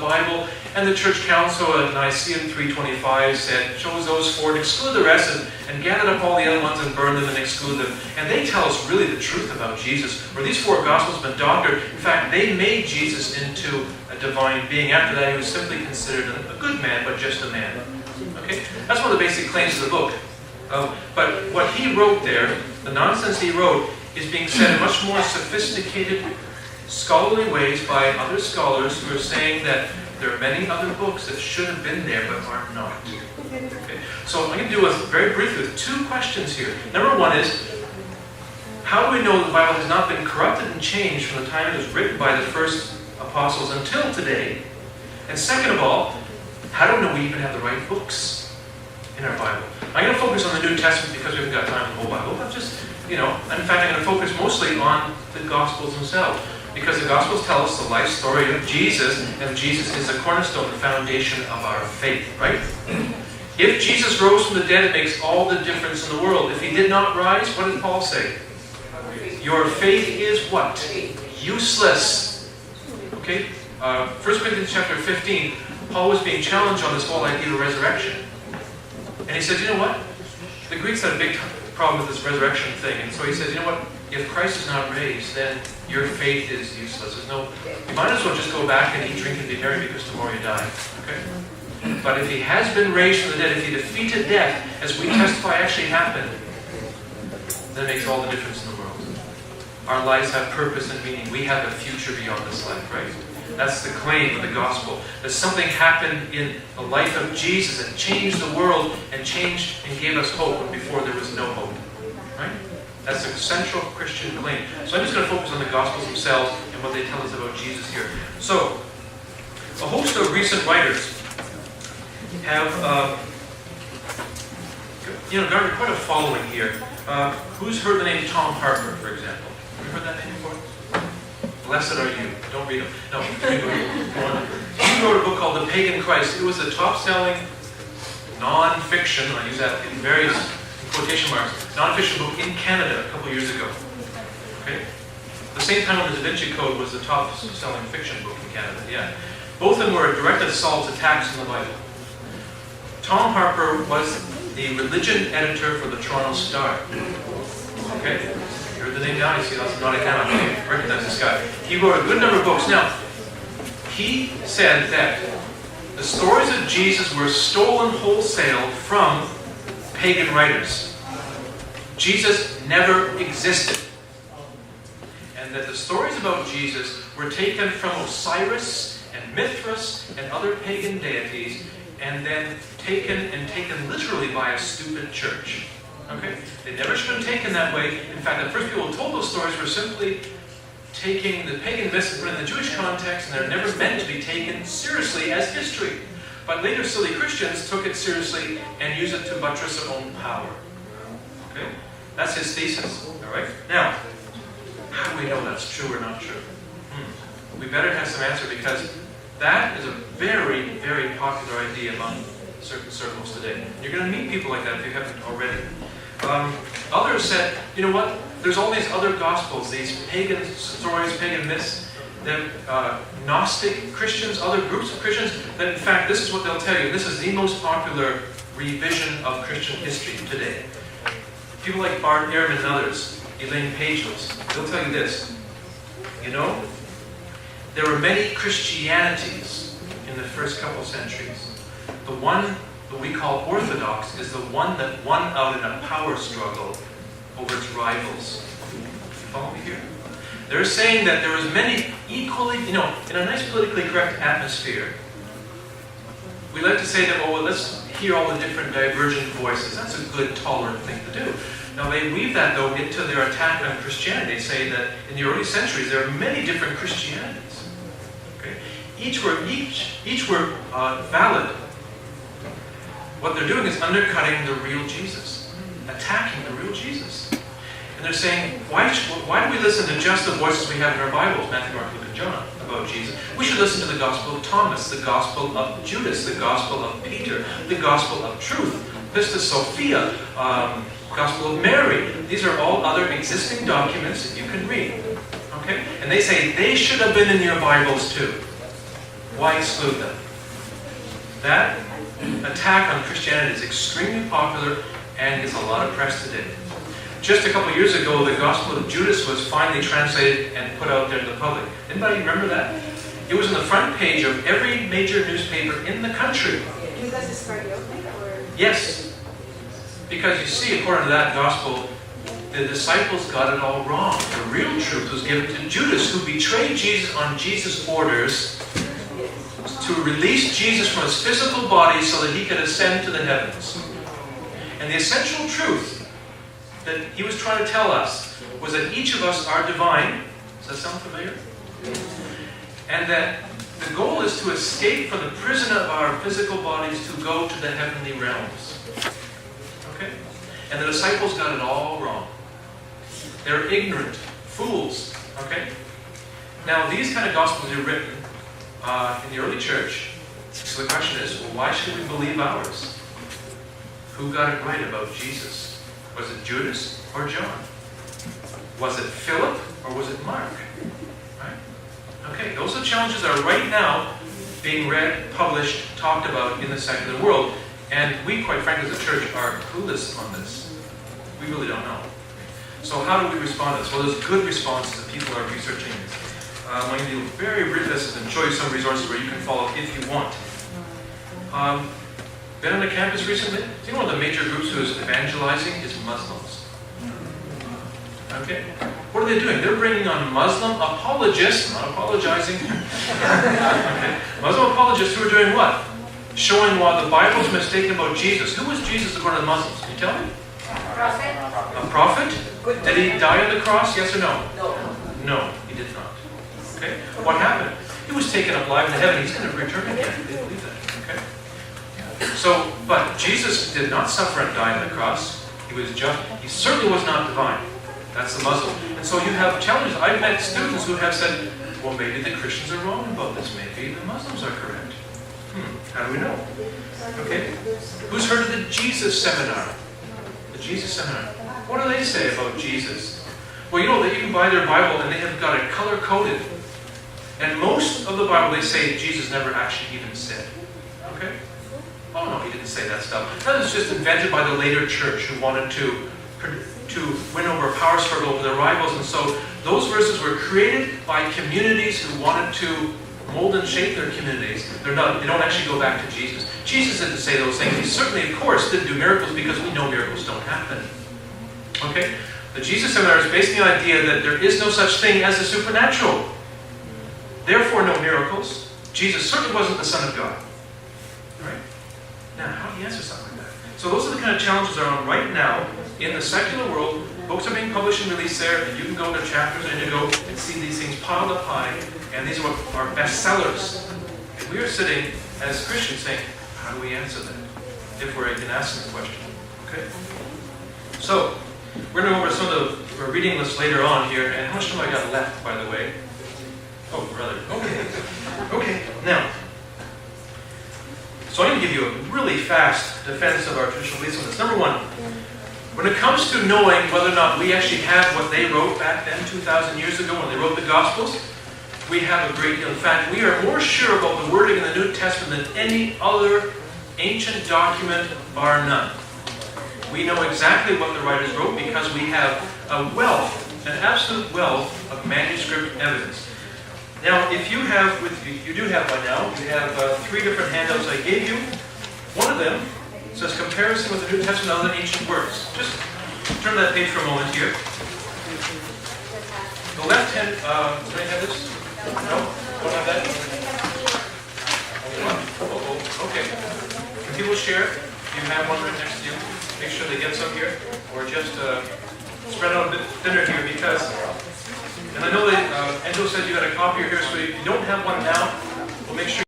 Bible. And the Church Council at Nicaea in 325 said, chose those four and exclude the rest, and gathered up all the other ones and burned them and exclude them. And they tell us really the truth about Jesus, where these four Gospels have been doctored. In fact, they made Jesus into a divine being. After that, he was simply considered a good man, but just a man. Okay? That's one of the basic claims of the book. But what he wrote there, the nonsense he wrote, is being said in much more sophisticated, scholarly ways by other scholars who are saying that there are many other books that should have been there but are not. Okay. So I'm going to do very briefly with two questions here. Number one is, how do we know the Bible has not been corrupted and changed from the time it was written by the first apostles until today? And second of all, how do we know we even have the right books in our Bible? I'm going to focus on the New Testament because we haven't got time for the whole Bible. But just, in fact, I'm going to focus mostly on the Gospels themselves. Because the Gospels tell us the life story of Jesus, and Jesus is the cornerstone, the foundation of our faith, right? If Jesus rose from the dead, it makes all the difference in the world. If he did not rise, what did Paul say? Your faith is what? Useless. Okay? 1 Corinthians chapter 15, Paul was being challenged on this whole idea of resurrection. And he said, you know what? The Greeks had a big problem with this resurrection thing. And so he said, you know what? If Christ is not raised, then your faith is useless. You might as well just go back and eat, drink, and be merry because tomorrow you die. Okay? But if he has been raised from the dead, if he defeated death, as we testify actually happened, then it makes all the difference in the world. Our lives have purpose and meaning. We have a future beyond this life, right? That's the claim of the gospel. That something happened in the life of Jesus that changed the world and changed and gave us hope when before there was no hope. Right? That's a central Christian claim. So I'm just going to focus on the Gospels themselves and what they tell us about Jesus here. So, a host of recent writers have garnered quite a following here. Who's heard the name Tom Harper, for example? Have you heard that name before? Blessed are you. Don't read them. No, he wrote a book called The Pagan Christ. It was the top-selling non-fiction, I use that in various quotation marks, non-fiction book in Canada a couple years ago. Okay? The same time when the Da Vinci Code was the top-selling fiction book in Canada. Yeah. Both of them were direct assaults, attacks on the Bible. Tom Harper was the religion editor for the Toronto Star. Okay? You heard the name now? You see, that's not a canon. You recognize this guy. He wrote a good number of books. Now, he said that the stories of Jesus were stolen wholesale from pagan writers. Jesus never existed. And that the stories about Jesus were taken from Osiris and Mithras and other pagan deities and then taken literally by a stupid church. Okay? They never should have been taken that way. In fact, the first people who told those stories were simply taking the pagan myths and put in the Jewish context, and they're never meant to be taken seriously as history. But later silly Christians took it seriously and used it to buttress their own power. Okay? That's his thesis. Alright? Now, how do we know that's true or not true? We better have some answer because that is a very, very popular idea among certain circles today. You're going to meet people like that if you haven't already. Others said, you know what? There's all these other gospels, these pagan stories, pagan myths, that Gnostic Christians, other groups of Christians, that in fact this is what they'll tell you. This is the most popular revision of Christian history today. People like Bart Ehrman and others, Elaine Pageless, they'll tell you this. You know, there were many Christianities in the first couple centuries. The one that we call Orthodox is the one that won out in a power struggle over its rivals. You follow me here? They're saying that there was many equally, in a nice politically correct atmosphere. We like to say that, oh, well, let's hear all the different divergent voices. That's a good, tolerant thing to do. Now, they weave that, though, into their attack on Christianity. They say that in the early centuries, there are many different Christianities. Okay? Each were valid. What they're doing is undercutting the real Jesus, attacking the real Jesus. And they're saying, why do we listen to just the voices we have in our Bibles, Matthew, Mark, Luke, and John, about Jesus? We should listen to the Gospel of Thomas, the Gospel of Judas, the Gospel of Peter, the Gospel of Truth, Pistis Sophia, Gospel of Mary. These are all other existing documents that you can read. Okay? And they say they should have been in your Bibles too. Why exclude them? That attack on Christianity is extremely popular and gets a lot of press today. Just a couple years ago, the Gospel of Judas was finally translated and put out there to the public. Anybody remember that? It was on the front page of every major newspaper in the country. Judas Iscariot, or? Yes. Because you see, according to that Gospel, the disciples got it all wrong. The real truth was given to Judas, who betrayed Jesus on Jesus' orders to release Jesus from his physical body so that he could ascend to the heavens. And the essential truth that he was trying to tell us was that each of us are divine. Does that sound familiar? And that the goal is to escape from the prison of our physical bodies to go to the heavenly realms. Okay? And the disciples got it all wrong. They're ignorant, fools. Okay? Now, these kind of Gospels are written in the early church. So the question is, well, why should we believe ours? Who got it right about Jesus? Was it Judas or John? Was it Philip or was it Mark? Right? Okay, those are challenges that are right now being read, published, talked about in the secular world. And we, quite frankly, as a church, are clueless on this. We really don't know. So how do we respond to this? Well, there's good responses that people are researching this. I'm going to do very brief list and show you some resources where you can follow if you want. Been on the campus recently? Do you know one of the major groups who is evangelizing is Muslims? Okay? What are they doing? They're bringing on Muslim apologists, not apologizing. Okay. Muslim apologists who are doing what? Showing why the Bible is mistaken about Jesus. Who was Jesus according to the Muslims? Can you tell me? Prophet. A prophet? Did he die on the cross? Yes or no? No. No, he did not. Okay? What happened? He was taken up alive to heaven. He's going to return again. They believe that. Okay? So, but Jesus did not suffer and die on the cross. He certainly was not divine. That's the Muslim. And so you have challenges. I've met students who have said, well, maybe the Christians are wrong about this. Maybe the Muslims are correct. How do we know? Okay? Who's heard of the Jesus Seminar? The Jesus Seminar. What do they say about Jesus? Well, you know that you can buy their Bible and they have got it color-coded. And most of the Bible they say Jesus never actually even said. Okay? Oh no, he didn't say that stuff. That was just invented by the later church who wanted to win over a power struggle over their rivals. And so those verses were created by communities who wanted to mold and shape their communities. They don't actually go back to Jesus. Jesus didn't say those things. He certainly, of course, didn't do miracles because we know miracles don't happen. Okay? The Jesus Seminar is based on the idea that there is no such thing as the supernatural. Therefore, no miracles. Jesus certainly wasn't the Son of God. Right? Now, how do you answer something like that? So those are the kind of challenges that are on right now in the secular world. Books are being published and released there, and you can go to chapters and you go and see these things piled up high, and these are what are bestsellers. And we are sitting as Christians saying, how do we answer that? If we're even asking the question. Okay? So, we're going to go over some of the reading list later on here, and how much time I got left, by the way? Oh, brother. Okay. Okay, now. So I'm going to give you a really fast defense of our traditional beliefs on this. Number one, when it comes to knowing whether or not we actually have what they wrote back then, 2,000 years ago, when they wrote the Gospels, we have a great deal. In fact, we are more sure about the wording in the New Testament than any other ancient document, bar none. We know exactly what the writers wrote because we have a wealth, an absolute wealth of manuscript evidence. Now, if you have, you do have by now, you have 3 different handouts I gave you. One of them says comparison with the New Testament and other ancient works. Just turn that page for a moment here. The left hand, do I have this? No? Don't have that? Okay. Can people share? Do you have one right next to you? Make sure they get some here. Or just spread out a bit thinner here because, and I know that Endo said you got a copy here, so if you don't have one now, we'll make sure